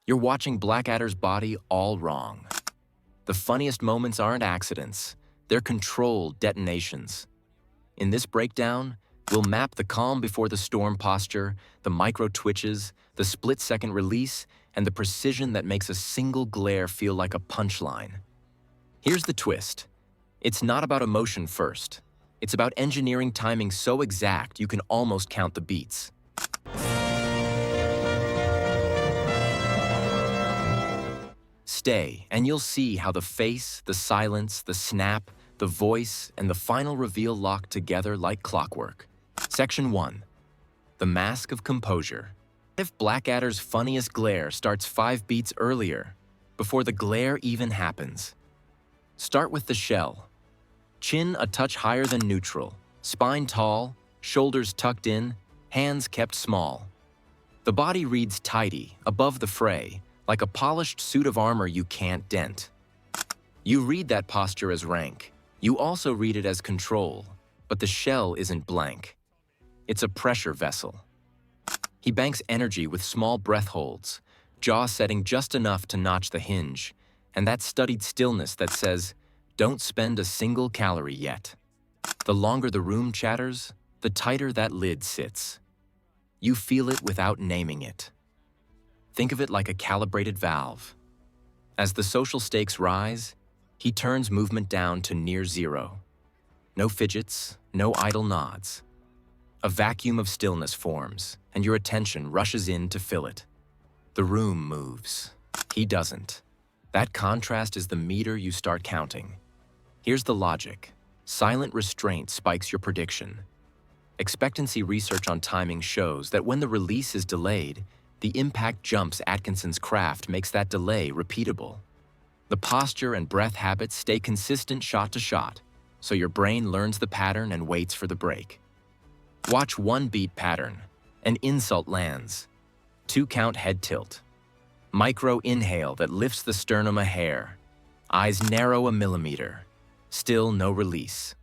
You're watching Blackadder's body all wrong. The funniest moments aren't accidents, they're controlled detonations. In this breakdown, we'll map the calm before the storm posture, the micro twitches, the split-second release, and the precision that makes a single glare feel like a punchline. Here's the twist. It's not about emotion first. It's about engineering timing so exact you can almost count the beats. Stay, and you'll see how the face, the silence, the snap, the voice, and the final reveal lock together like clockwork. Section 1. The Mask of Composure. What if Blackadder's funniest glare starts 5 beats earlier, before the glare even happens? Start with the shell. Chin a touch higher than neutral, spine tall, shoulders tucked in, hands kept small. The body reads tidy, above the fray, like a polished suit of armor you can't dent. You read that posture as rank. You also read it as control, but the shell isn't blank. It's a pressure vessel. He banks energy with small breath holds, jaw setting just enough to notch the hinge, and that studied stillness that says, don't spend a single calorie yet. The longer the room chatters, the tighter that lid sits. You feel it without naming it. Think of it like a calibrated valve. As the social stakes rise, he turns movement down to near zero. No fidgets, no idle nods. A vacuum of stillness forms, and your attention rushes in to fill it. The room moves. He doesn't. That contrast is the meter you start counting. Here's the logic. Silent restraint spikes your prediction. Expectancy research on timing shows that when the release is delayed, the impact jumps Atkinson's craft makes that delay repeatable. The posture and breath habits stay consistent shot to shot, so your brain learns the pattern and waits for the break. Watch one beat pattern. An insult lands. 2-count head tilt. Micro inhale that lifts the sternum a hair. Eyes narrow a millimeter. Still no release.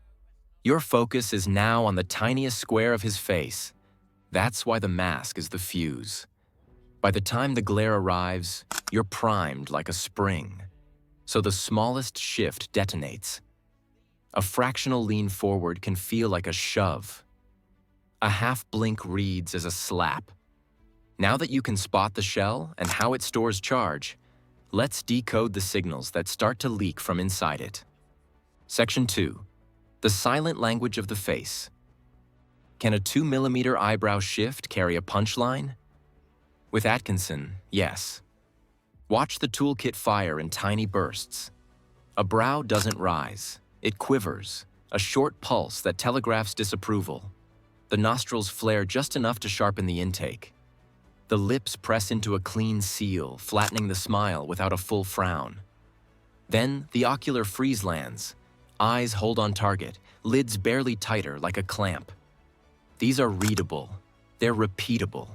Your focus is now on the tiniest square of his face. That's why the mask is the fuse. By the time the glare arrives, you're primed like a spring. So the smallest shift detonates. A fractional lean forward can feel like a shove. A half blink reads as a slap. Now that you can spot the shell and how it stores charge, let's decode the signals that start to leak from inside it. Section 2. The silent language of the face. Can a 2mm eyebrow shift carry a punchline? With Atkinson, yes. Watch the toolkit fire in tiny bursts. A brow doesn't rise. It quivers, a short pulse that telegraphs disapproval. The nostrils flare just enough to sharpen the intake. The lips press into a clean seal, flattening the smile without a full frown. Then the ocular freeze lands. Eyes hold on target, lids barely tighter like a clamp. These are readable. They're repeatable.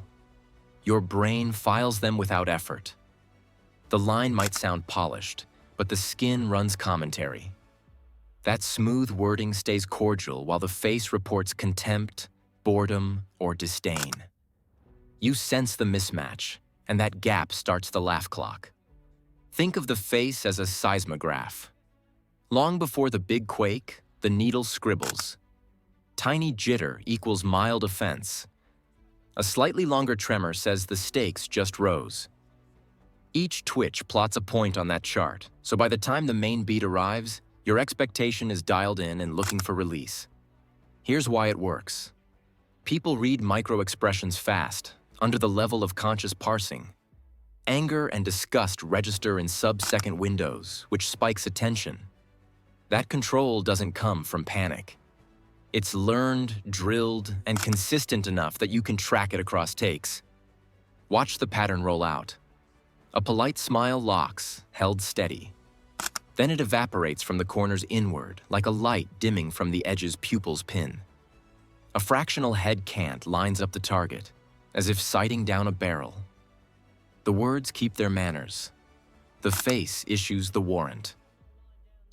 Your brain files them without effort. The line might sound polished, but the skin runs commentary. That smooth wording stays cordial while the face reports contempt, boredom, or disdain. You sense the mismatch, and that gap starts the laugh clock. Think of the face as a seismograph. Long before the big quake, the needle scribbles. Tiny jitter equals mild offense. A slightly longer tremor says the stakes just rose. Each twitch plots a point on that chart, so by the time the main beat arrives, your expectation is dialed in and looking for release. Here's why it works. People read micro-expressions fast, under the level of conscious parsing. Anger and disgust register in sub-second windows, which spikes attention. That control doesn't come from panic. It's learned, drilled, and consistent enough that you can track it across takes. Watch the pattern roll out. A polite smile locks, held steady. Then it evaporates from the corners inward, like a light dimming from the edge's pupil's pin. A fractional head cant lines up the target, as if sighting down a barrel. The words keep their manners. The face issues the warrant.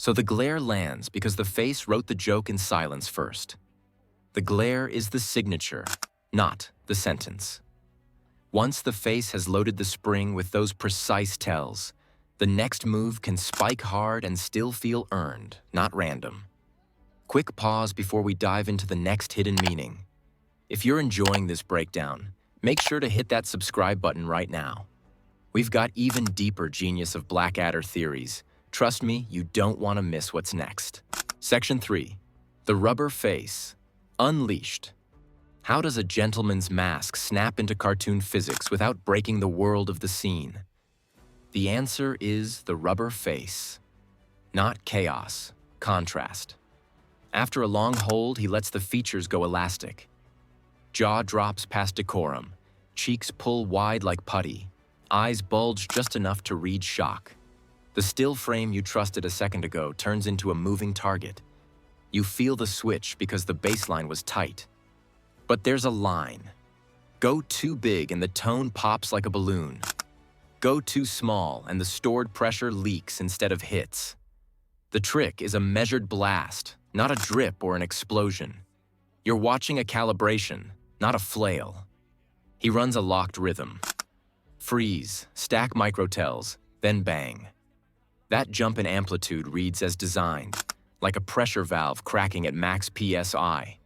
So the glare lands because the face wrote the joke in silence first. The glare is the signature, not the sentence. Once the face has loaded the spring with those precise tells, the next move can spike hard and still feel earned, not random. Quick pause before we dive into the next hidden meaning. If you're enjoying this breakdown, make sure to hit that subscribe button right now. We've got even deeper genius of Blackadder theories. Trust me, you don't want to miss what's next. Section 3. The Rubber Face. Unleashed. How does a gentleman's mask snap into cartoon physics without breaking the world of the scene? The answer is the rubber face. Not chaos, contrast. After a long hold, he lets the features go elastic. Jaw drops past decorum, cheeks pull wide like putty, eyes bulge just enough to read shock. The still frame you trusted a second ago turns into a moving target. You feel the switch because the baseline was tight. But there's a line. Go too big and the tone pops like a balloon. Go too small and the stored pressure leaks instead of hits. The trick is a measured blast, not a drip or an explosion. You're watching a calibration, not a flail. He runs a locked rhythm. Freeze, stack microtells, then bang. That jump in amplitude reads as designed, like a pressure valve cracking at max PSI.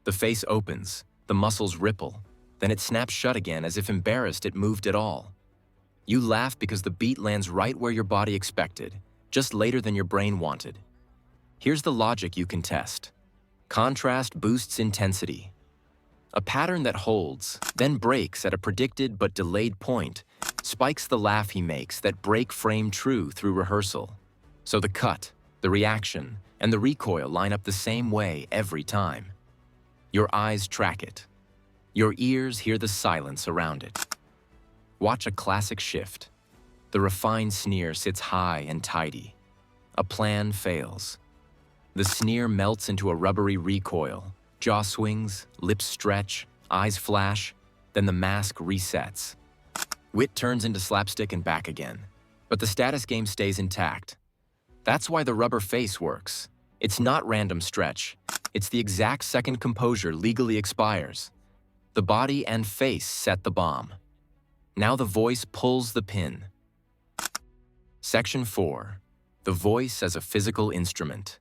The face opens, the muscles ripple, then it snaps shut again as if embarrassed it moved at all. You laugh because the beat lands right where your body expected, just later than your brain wanted. Here's the logic you can test. Contrast boosts intensity. A pattern that holds, then breaks at a predicted but delayed point, spikes the laugh he makes that break frame true through rehearsal. So the cut, the reaction, and the recoil line up the same way every time. Your eyes track it. Your ears hear the silence around it. Watch a classic shift. The refined sneer sits high and tidy. A plan fails. The sneer melts into a rubbery recoil. Jaw swings, lips stretch, eyes flash, then the mask resets. Wit turns into slapstick and back again. But the status game stays intact. That's why the rubber face works. It's not random stretch. It's the exact second composure legally expires. The body and face set the bomb. Now the voice pulls the pin. Section 4. The voice as a physical instrument.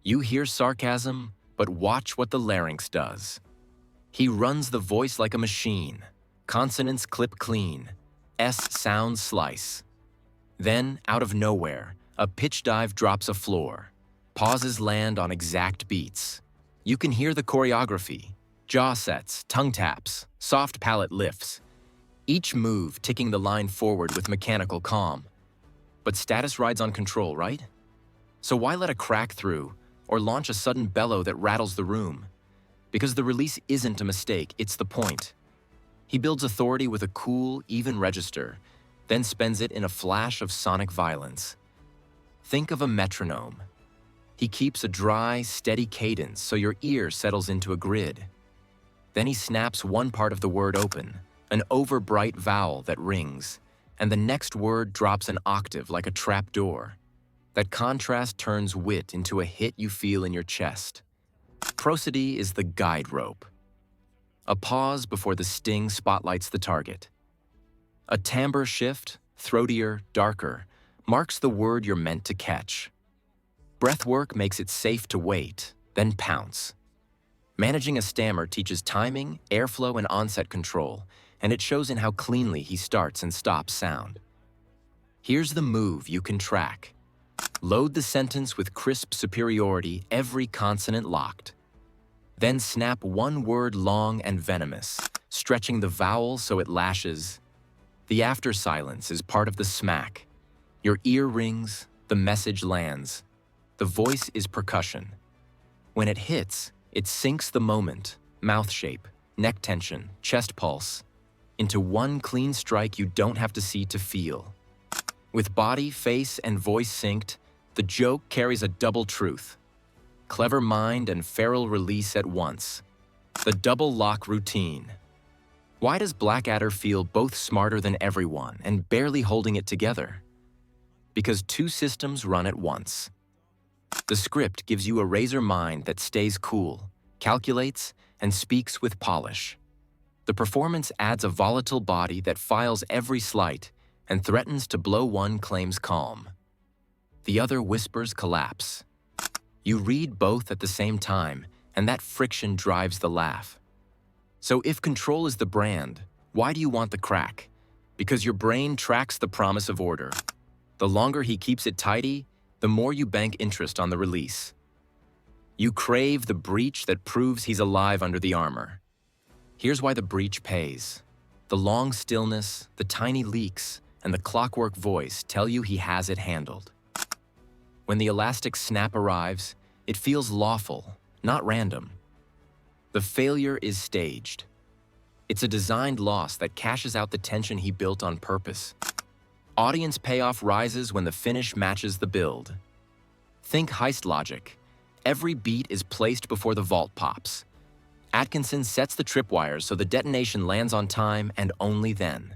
You hear sarcasm, but watch what the larynx does. He runs the voice like a machine. Consonants clip clean. S sounds slice. Then, out of nowhere, a pitch dive drops a floor. Pauses land on exact beats. You can hear the choreography. Jaw sets, tongue taps, soft palate lifts. Each move ticking the line forward with mechanical calm. But status rides on control, right? So why let a crack through or launch a sudden bellow that rattles the room? Because the release isn't a mistake, it's the point. He builds authority with a cool, even register, then spends it in a flash of sonic violence. Think of a metronome. He keeps a dry, steady cadence so your ear settles into a grid. Then he snaps one part of the word open, an overbright vowel that rings, and the next word drops an octave like a trap door. That contrast turns wit into a hit you feel in your chest. Prosody is the guide rope. A pause before the sting spotlights the target. A timbre shift, throatier, darker, marks the word you're meant to catch. Breath work makes it safe to wait, then pounce. Managing a stammer teaches timing, airflow, and onset control, and it shows in how cleanly he starts and stops sound. Here's the move you can track. Load the sentence with crisp superiority, every consonant locked. Then snap one word long and venomous, stretching the vowel so it lashes. The after silence is part of the smack. Your ear rings, the message lands. The voice is percussion. When it hits, it sinks the moment, mouth shape, neck tension, chest pulse, into one clean strike you don't have to see to feel. With body, face, and voice synced, the joke carries a double truth. Clever mind and feral release at once. The double lock routine. Why does Blackadder feel both smarter than everyone and barely holding it together? Because two systems run at once. The script gives you a razor mind that stays cool, calculates, and speaks with polish. The performance adds a volatile body that files every slight and threatens to blow. One claims calm. The other whispers collapse. You read both at the same time, and that friction drives the laugh. So if control is the brand, why do you want the crack? Because your brain tracks the promise of order. The longer he keeps it tidy, the more you bank interest on the release. You crave the breach that proves he's alive under the armor. Here's why the breach pays. The long stillness, the tiny leaks, and the clockwork voice tell you he has it handled. When the elastic snap arrives, it feels lawful, not random. The failure is staged. It's a designed loss that cashes out the tension he built on purpose. Audience payoff rises when the finish matches the build. Think heist logic. Every beat is placed before the vault pops. Atkinson sets the tripwires so the detonation lands on time and only then.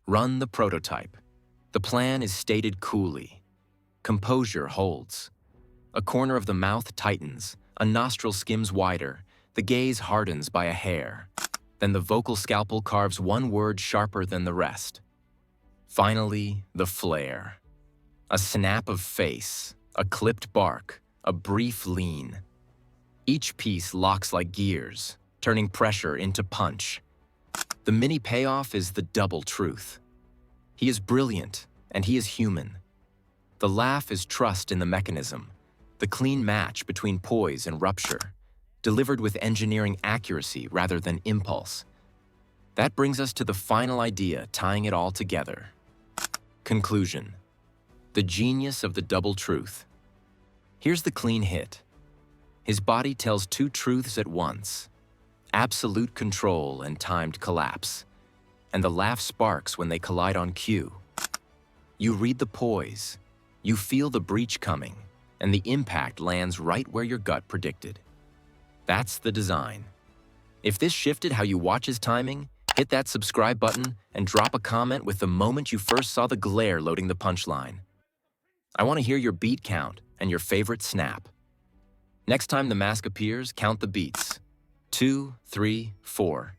Run the prototype. The plan is stated coolly. Composure holds. A corner of the mouth tightens, a nostril skims wider, the gaze hardens by a hair. Then the vocal scalpel carves one word sharper than the rest. Finally, the flare. A snap of face, a clipped bark, a brief lean. Each piece locks like gears, turning pressure into punch. The mini payoff is the double truth. He is brilliant, and he is human. The laugh is trust in the mechanism, the clean match between poise and rupture, delivered with engineering accuracy rather than impulse. That brings us to the final idea tying it all together. Conclusion. The genius of the double truth. Here's the clean hit. His body tells two truths at once: absolute control and timed collapse. And the laugh sparks when they collide on cue. You read the poise, you feel the breach coming, and the impact lands right where your gut predicted. That's the design. If this shifted how you watch his timing, hit that subscribe button and drop a comment with the moment you first saw the glare loading the punchline. I want to hear your beat count and your favorite snap. Next time the mask appears, count the beats. 2, 3, 4.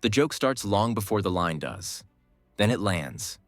The joke starts long before the line does. Then it lands,